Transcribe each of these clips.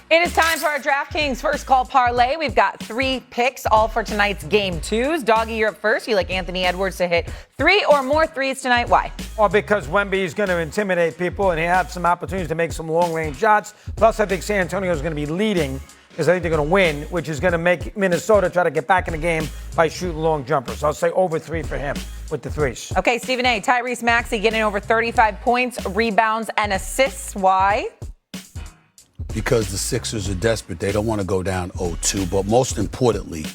It is time for our DraftKings First Call Parlay. We've got 3 picks, all for tonight's Game 2s. Doggy, you're up first. You like Anthony Edwards to hit 3 or more threes tonight. Why? Well, because Wemby is going to intimidate people, and he has some opportunities to make some long-range shots. Plus, I think San Antonio is going to be leading because I think they're going to win, which is going to make Minnesota try to get back in the game by shooting long jumpers. I'll say over 3 for him with the threes. Okay, Stephen A. Tyrese Maxey getting over 35 points, rebounds, and assists. Why? Because the Sixers are desperate. They don't want to go down 0-2. But most importantly,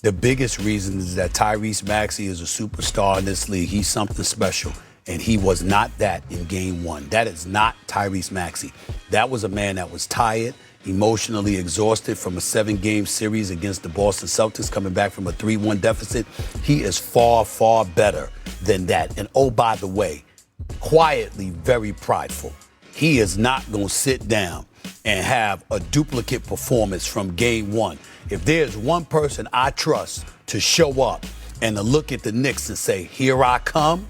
the biggest reason is that Tyrese Maxey is a superstar in this league. He's something special. And he was not that in Game 1. That is not Tyrese Maxey. That was a man that was tired, emotionally exhausted from a 7-game series against the Boston Celtics, coming back from a 3-1 deficit. He is far, far better than that. And oh, by the way, quietly very prideful. He is not going to sit down and have a duplicate performance from Game 1. If there's one person I trust to show up and to look at the Knicks and say, here I come,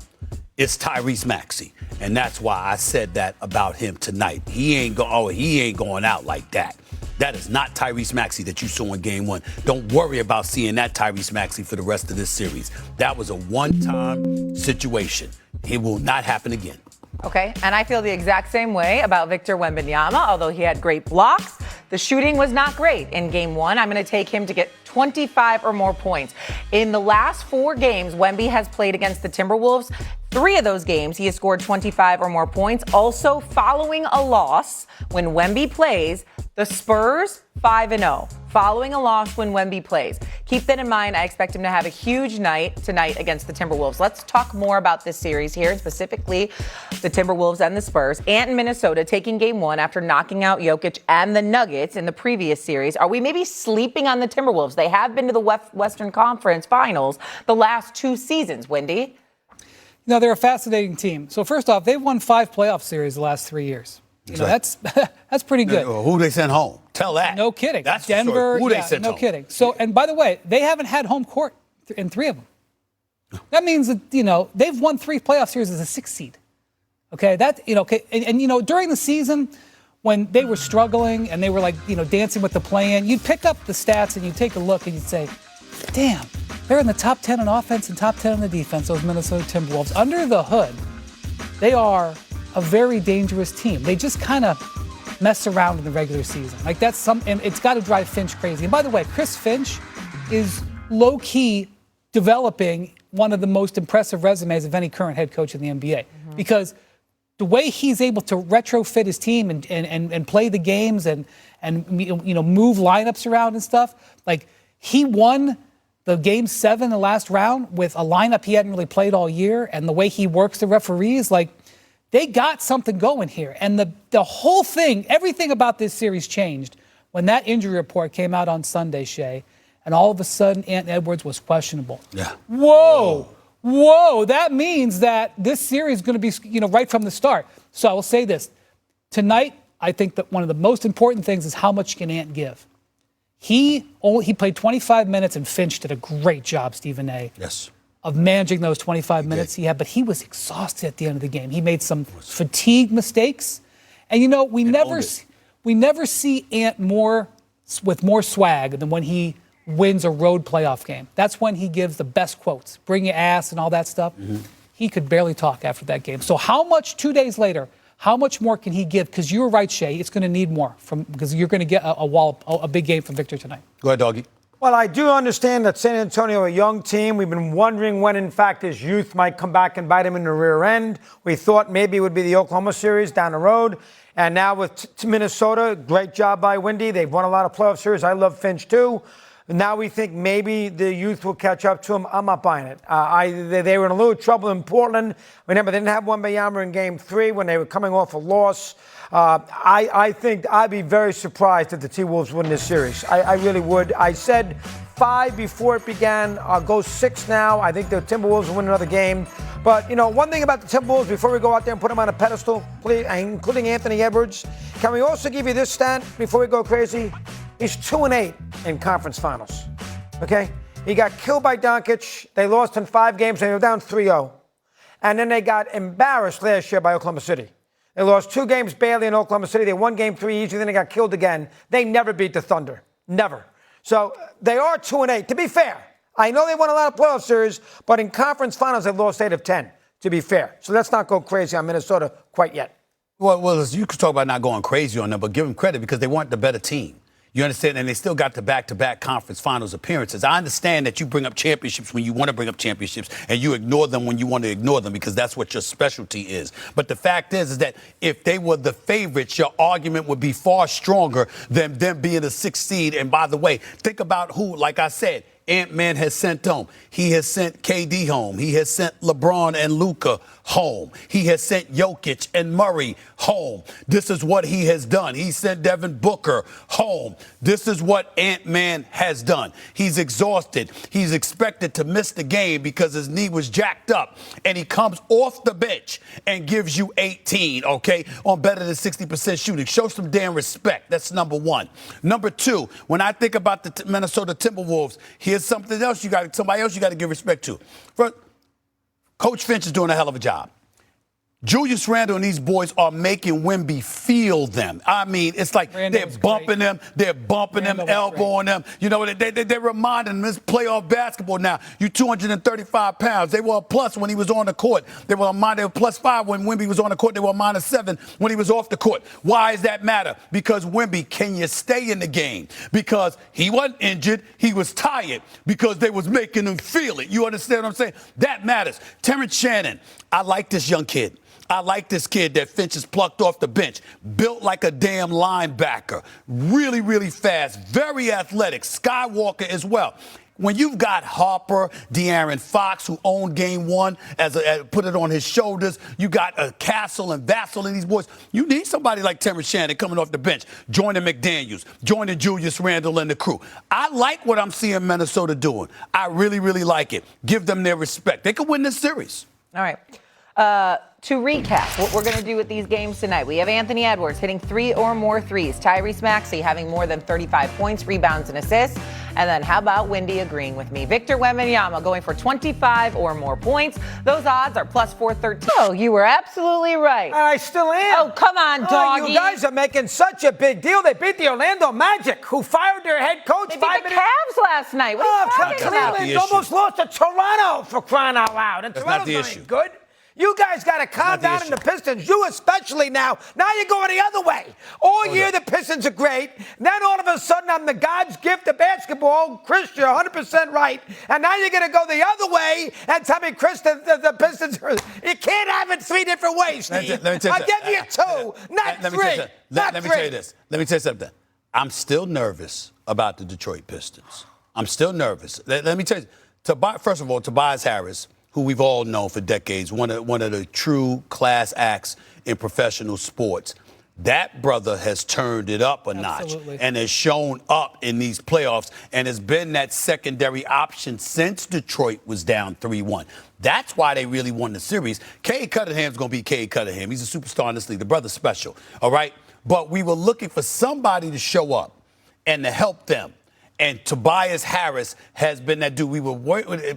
it's Tyrese Maxey. And that's why I said that about him tonight. He ain't going out like that. That is not Tyrese Maxey that you saw in Game 1. Don't worry about seeing that Tyrese Maxey for the rest of this series. That was a one-time situation. It will not happen again. Okay, and I feel the exact same way about Victor Wembanyama, although he had great blocks. The shooting was not great in Game 1. I'm going to take him to get 25 or more points. In the last 4 games, Wemby has played against the Timberwolves. 3 of those games, he has scored 25 or more points. Also, following a loss, when Wemby plays, the Spurs 5-0. Following a loss when Wemby plays. Keep that in mind. I expect him to have a huge night tonight against the Timberwolves. Let's talk more about this series here, specifically the Timberwolves and the Spurs. Ant in Minnesota taking Game 1 after knocking out Jokic and the Nuggets in the previous series. Are we maybe sleeping on the Timberwolves? They have been to the Western Conference Finals the last 2 seasons. Wendy? No, they're a fascinating team. So first off, they've won 5 playoff series the last 3 years. You know, that's pretty good. Who they sent home? Tell that. No kidding. That's Denver. Who they sent no home? kidding. So, and by the way, they haven't had home court in 3 of them. That means that, you know, they've won 3 playoff series as a 6th seed. Okay, and you know, during the season when they were struggling and they were like, you know, dancing with the play-in, you'd pick up the stats and you'd take a look and you'd say, damn, they're in the top 10 in offense and top 10 in the defense, those Minnesota Timberwolves. Under the hood, they are a very dangerous team. They just kind of mess around in the regular season. Like and it's got to drive Finch crazy. And by the way, Chris Finch is low-key developing one of the most impressive resumes of any current head coach in the NBA. Because the way he's able to retrofit his team and play the games and you know, move lineups around and stuff, like he won the Game 7 in the last round with a lineup he hadn't really played all year, and the way he works the referees, like, they got something going here. And the whole thing, everything about this series changed when that injury report came out on Sunday, Shea, and all of a sudden Ant Edwards was questionable. Yeah. Whoa. That means that this series is going to be, you know, right from the start. So I will say this. Tonight, I think that one of the most important things is how much can Ant give. He played 25 minutes, and Finch did a great job, Stephen A. Yes. Of managing those 25 minutes he had, but he was exhausted at the end of the game. He made some fatigue mistakes. And, you know, we never see Ant with more swag than when he wins a road playoff game. That's when he gives the best quotes, bring your ass and all that stuff. He could barely talk after that game. So how much, 2 days later, how much more can he give? Because you were right, Shea, it's going to need more because you're going to get a big game from Victor tonight. Go ahead, Doggy. Well, I do understand that San Antonio, a young team, we've been wondering when, in fact, his youth might come back and bite him in the rear end. We thought maybe it would be the Oklahoma series down the road. And now with Minnesota, great job by Wendy. They've won a lot of playoff series. I love Finch, too. Now we think maybe the youth will catch up to him. I'm not buying it. They were in a little trouble in Portland. Remember, they didn't have Wembanyama in Game 3 when they were coming off a loss. I think I'd be very surprised if the T-Wolves win this series. I really would. I said 5 before it began. I'll go 6 now. I think the Timberwolves will win another game. But, you know, one thing about the Timberwolves, before we go out there and put them on a pedestal, including Anthony Edwards, can we also give you this stat before we go crazy? He's 2-8 in conference finals. Okay? He got killed by Doncic. They lost in 5 games, and they were down 3-0. And then they got embarrassed last year by Oklahoma City. They lost 2 games barely in Oklahoma City. They won game 3 easy, then they got killed again. They never beat the Thunder. Never. So they are 2-8. To be fair, I know they won a lot of playoff series, but in conference finals, they've lost 8 of 10, to be fair. So let's not go crazy on Minnesota quite yet. Well, you could talk about not going crazy on them, but give them credit because they weren't the better team. You understand? And they still got the back-to-back conference finals appearances. I understand that you bring up championships when you want to bring up championships and you ignore them when you want to ignore them because that's what your specialty is. But the fact is that if they were the favorites, your argument would be far stronger than them being a 6th seed. And by the way, think about who, like I said, Ant-Man has sent home. He has sent KD home. He has sent LeBron and Luka home. He has sent Jokic and Murray home. This is what he has done. He sent Devin Booker home. This is what Ant-Man has done. He's exhausted. He's expected to miss the game because his knee was jacked up. And he comes off the bench and gives you 18, okay, on better than 60% shooting. Show some damn respect. That's number one. Number two, when I think about the Minnesota Timberwolves, here's something else somebody else you got to give respect to. First, Coach Finch is doing a hell of a job. Julius Randle and these boys are making Wemby feel them. I mean, it's like they're bumping them, elbowing them. You know, they're reminding them this playoff basketball now. You 235 pounds. They were a plus when he was on the court. They were +5 when Wemby was on the court. They were -7 when he was off the court. Why does that matter? Because Wemby, can you stay in the game? Because he wasn't injured. He was tired because they was making him feel it. You understand what I'm saying? That matters. Terrence Shannon, I like this young kid. I like this kid that Finch has plucked off the bench. Built like a damn linebacker. Really, really fast. Very athletic. Skywalker as well. When you've got Harper, De'Aaron Fox, who owned game 1, put it on his shoulders. You got Castle and Vassell and these boys. You need somebody like Terrence Shannon coming off the bench, joining McDaniels, joining Julius Randle and the crew. I like what I'm seeing Minnesota doing. I really, really like it. Give them their respect. They could win this series. All right. To recap what we're going to do with these games tonight, we have Anthony Edwards hitting 3 or more threes, Tyrese Maxey having more than 35 points, rebounds, and assists, and then how about Wendy agreeing with me? Victor Wembanyama going for 25 or more points. Those odds are +413. Oh, you were absolutely right. I still am. Oh, come on, doggy. You guys are making such a big deal. They beat the Orlando Magic, who fired their head coach. They beat the Cavs last night. What are you talking about? Cleveland almost lost to Toronto, for crying out loud. And That's Toronto's not the issue. Good. You guys got to calm down in the Pistons. You especially now. Now you're going the other way. All year the Pistons are great. Then all of a sudden I'm the God's gift of basketball. Chris, you're 100% right. And now you're going to go the other way and tell me, Chris, the Pistons are. You can't have it 3 different ways, Steve. I'll give you 2, not 3. Let me tell you this. Let me tell you something. I'm still nervous about the Detroit Pistons. I'm still nervous. Let me tell you. First of all, Tobias Harris, who we've all known for decades, one of the true class acts in professional sports. That brother has turned it up a notch and has shown up in these playoffs and has been that secondary option since Detroit was down 3-1. That's why they really won the series. Cade Cunningham's going to be Cade Cunningham. He's a superstar in this league. The brother's special, all right? But we were looking for somebody to show up and to help them. And Tobias Harris has been that dude.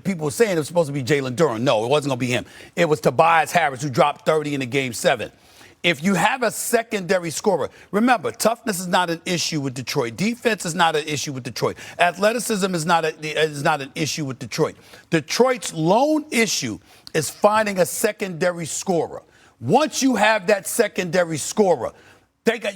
People were saying it was supposed to be Jalen Duren. No, it wasn't going to be him. It was Tobias Harris who dropped 30 in the game 7. If you have a secondary scorer, remember, toughness is not an issue with Detroit. Defense is not an issue with Detroit. Athleticism is not an issue with Detroit. Detroit's lone issue is finding a secondary scorer. Once you have that secondary scorer,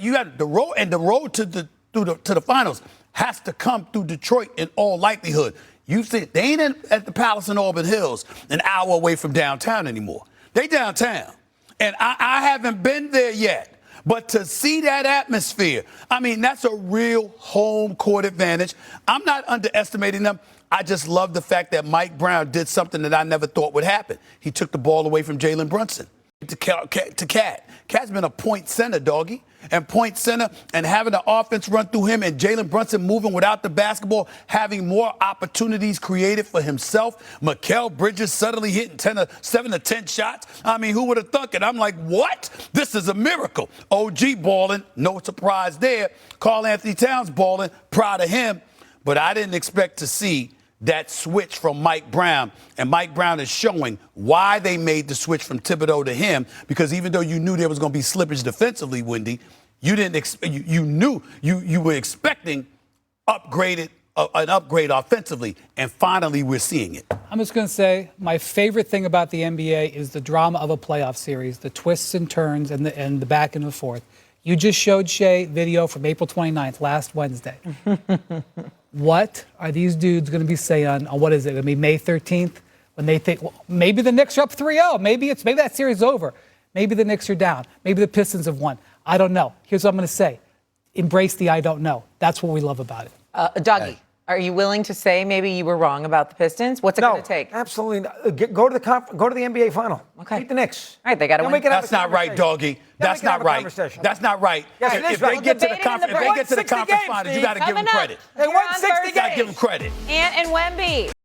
you got the road, and the road to the finals has to come through Detroit in all likelihood. You see, they ain't at the Palace in Auburn Hills, an hour away from downtown anymore. They downtown. And I haven't been there yet. But to see that atmosphere, I mean, that's a real home court advantage. I'm not underestimating them. I just love the fact that Mike Brown did something that I never thought would happen. He took the ball away from Jalen Brunson to Cat. Cat's been a point center, doggy. And point center and having the offense run through him and Jalen Brunson moving without the basketball, having more opportunities created for himself. Mikal Bridges suddenly hitting 7 to 10 shots. I mean, who would have thunk it? I'm like, what? This is a miracle. OG balling, no surprise there. Karl Anthony Towns balling, proud of him. But I didn't expect to see that switch from Mike Brown, and Mike Brown is showing why they made the switch from Thibodeau to him, because even though you knew there was going to be slippage defensively, Wendy, you didn't you knew you were expecting an upgrade offensively, and finally we're seeing it. I'm just going to say my favorite thing about the NBA is the drama of a playoff series, the twists and turns and the back and the forth. You just showed Shea video from April 29th, last Wednesday. What are these dudes going to be saying on what is it? Going to be May 13th when they think, well, maybe the Knicks are up 3-0. Maybe that series is over. Maybe the Knicks are down. Maybe the Pistons have won. I don't know. Here's what I'm going to say. Embrace the I don't know. That's what we love about it. Dougie, are you willing to say maybe you were wrong about the Pistons? What's it going to take? Absolutely not. Go to the NBA final. Okay. Beat the Knicks. All right, they got to win. That's not right, doggy. That's not right. That's not right. Yes, If they get to the conference finals, you got to give them credit. They won 60 games. You got to give them credit. Ant and Wemby.